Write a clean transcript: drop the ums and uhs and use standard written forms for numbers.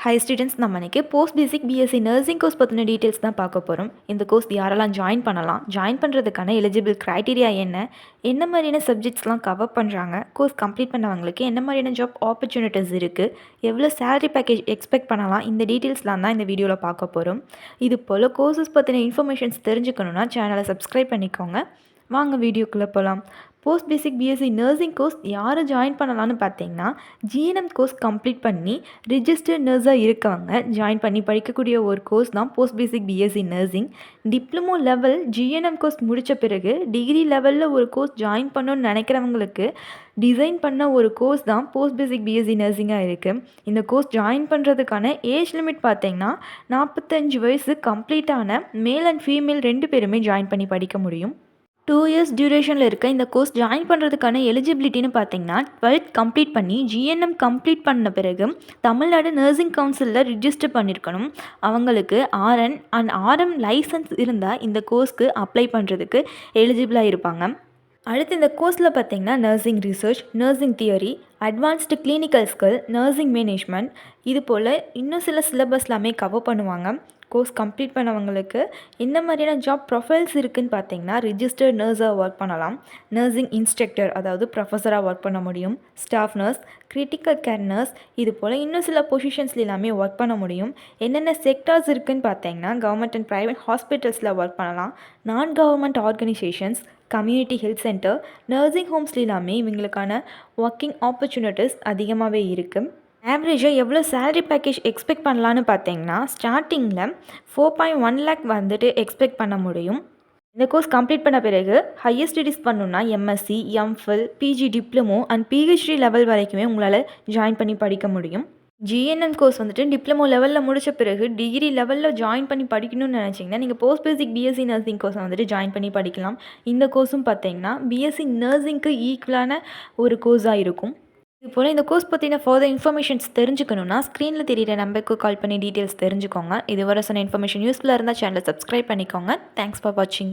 High students, நம்ம இன்றைக்கி post பேசிக் BSc nursing course பற்றின டீட்டெயில்ஸ் தான் பார்க்க போகிறோம். இந்த கோர்ஸ் யாரெல்லாம் ஜாயின் பண்ணலாம், ஜாயின் பண்ணுறதுக்கான எலிஜிபிள் க்ரைட்டீரியா என்ன மாதிரியான சப்ஜெக்ட்ஸ்லாம் கவர் பண்ணுறாங்க, கோர்ஸ் கம்ப்ளீட் பண்ணவங்களுக்கு என்ன மாதிரியான ஜாப் ஆப்பர்ச்சுனிட்டிஸ் இருக்குது, எவ்வளோ சேலரி பேக்கேஜ் எக்ஸ்பெக்ட் பண்ணலாம், இந்த டீட்டெயில்ஸ்லாம் தான் இந்த வீடியோவில் பார்க்க போகிறோம். இது போல் கோர்சஸ் பற்றின இன்ஃபர்மேஷன்ஸ் தெரிஞ்சுக்கணுன்னா சேனலை சப்ஸ்கிரைப் பண்ணிக்கோங்க. வாங்க வீடியோக்குள்ளே போகலாம். போஸ்ட் பேசிக் பிஎஸ்சி நர்சிங் கோர்ஸ் யார் ஜாயின் பண்ணலான்னு பார்த்தீங்கன்னா, ஜிஎன்எம் கோர்ஸ் கம்ப்ளீட் பண்ணி ரிஜிஸ்டர்ட் நர்ஸாக இருக்கவங்க ஜாயின் பண்ணி படிக்கக்கூடிய ஒரு கோர்ஸ் தான் போஸ்ட் பேசிக் BSc nursing. Diploma level GNM course முடித்த பிறகு டிகிரி லெவலில் ஒரு கோர்ஸ் ஜாயின் பண்ணணும்னு நினைக்கிறவங்களுக்கு டிசைன் பண்ண ஒரு கோர்ஸ் தான் போஸ்ட் பேசிக் பிஎஸ்சி நர்சிங்காக இருக்குது. இந்த கோர்ஸ் ஜாயின் பண்ணுறதுக்கான ஏஜ் லிமிட் பார்த்தீங்கன்னா 45 வயசு கம்ப்ளீட்டான மேல் அண்ட் ஃபீமேல் 2 பேருமே ஜாயின் பண்ணி படிக்க முடியும். 2 இயர்ஸ் டியூரேஷனில் இருக்க இந்த கோர்ஸ் ஜாயின் பண்ணுறதுக்கான எலிஜிபிலிட்டின்னு பார்த்தீங்கன்னா 12th கம்ப்ளீட் பண்ணி ஜிஎன்எம் கம்ப்ளீட் பண்ண பிறகு தமிழ்நாடு நர்சிங் கவுன்சிலில் ரிஜிஸ்டர் பண்ணியிருக்கணும். அவங்களுக்கு ஆர்என் அண்ட் ஆர்எம் லைசன்ஸ் இருந்தால் இந்த கோர்ஸ்க்கு அப்ளை பண்ணுறதுக்கு எலிஜிபிளாக இருப்பாங்க. அடுத்து இந்த கோர்ஸில் பார்த்திங்கன்னா nursing research, nursing theory, advanced clinical skill, nursing management, இது போல் இன்னும் சில சிலபஸ் எல்லாமே கவர் பண்ணுவாங்க. கோர்ஸ் கம்ப்ளீட் பண்ணவங்களுக்கு என்ன மாதிரியான ஜாப் ப்ரொஃபைல்ஸ் இருக்குதுன்னு பார்த்தீங்கன்னா, ரிஜிஸ்டர்ட் நர்ஸாக ஒர்க் பண்ணலாம், நர்சிங் இன்ஸ்ட்ரக்டர் அதாவது ப்ரொஃபஸராக ஒர்க் பண்ண முடியும், staff nurse, critical care nurse, இது போல் இன்னும் சில பொசிஷன்ஸ்ல எல்லாமே ஒர்க் பண்ண முடியும். என்னென்ன செக்டார்ஸ் இருக்குதுன்னு பார்த்தீங்கன்னா, கவர்மெண்ட் அண்ட் ப்ரைவேட் ஹாஸ்பிட்டல்ஸில் ஒர்க் பண்ணலாம், நான் government organisations, community health centre, nursing ஹோம்ஸ்ல எல்லாமே இவங்களுக்கான ஒர்க்கிங் ஆப்பர்ச்சுனிட்டிஸ் அதிகமாகவே இருக்குது. ஆவரேஜாக எவ்வளோ சேலரி பேக்கேஜ் எக்ஸ்பெக்ட் பண்ணலான்னு பார்த்தீங்கன்னா, ஸ்டார்டிங்கில் 4.1 lakh வந்துட்டு எக்ஸ்பெக்ட் பண்ண முடியும். இந்த கோர்ஸ் கம்ப்ளீட் பண்ண பிறகு ஹையர் ஸ்டடீஸ் பண்ணணுன்னா MSc, MPhil, PG diploma and PhD level வரைக்குமே உங்களால் ஜாயின் பண்ணி படிக்க முடியும். ஜிஎன்எம் கோர்ஸ் வந்துட்டு டிப்ளமோ லெவலில் முடித்த பிறகு டிகிரி லெவலில் ஜாயின் பண்ணி படிக்கணும்னு நினச்சிங்கன்னா நீங்கள் போஸ்ட் பேசிக் பிஎஸ்சி நர்சிங் கோர்ஸை வந்துட்டு ஜாயின் பண்ணி படிக்கலாம். இந்த கோர்ஸும் பார்த்தீங்கன்னா பிஎஸ்சி நர்சிங்க்கு ஈக்குவலான ஒரு கோர்ஸாக இருக்கும். இது போல் இந்த கோர்ஸ் பற்றின ஃபர்தர் இன்ஃபர்மேஷன்ஸ் தெரிஞ்சுக்கணுன்னா ஸ்க்ரீனில் தெரியிற நம்பருக்கு கால் பண்ணி டீட்டெயில்ஸ் தெரிஞ்சுக்கோங்க. இதுவரை சொன்ன இன்ஃபர்மேஷன் யூஸ்ஃபுல்லாக இருந்தால் சேனலை சப்ஸ்கிரைப் பண்ணிக்கோங்க. தேங்க்ஸ் ஃபார் வாட்சிங்.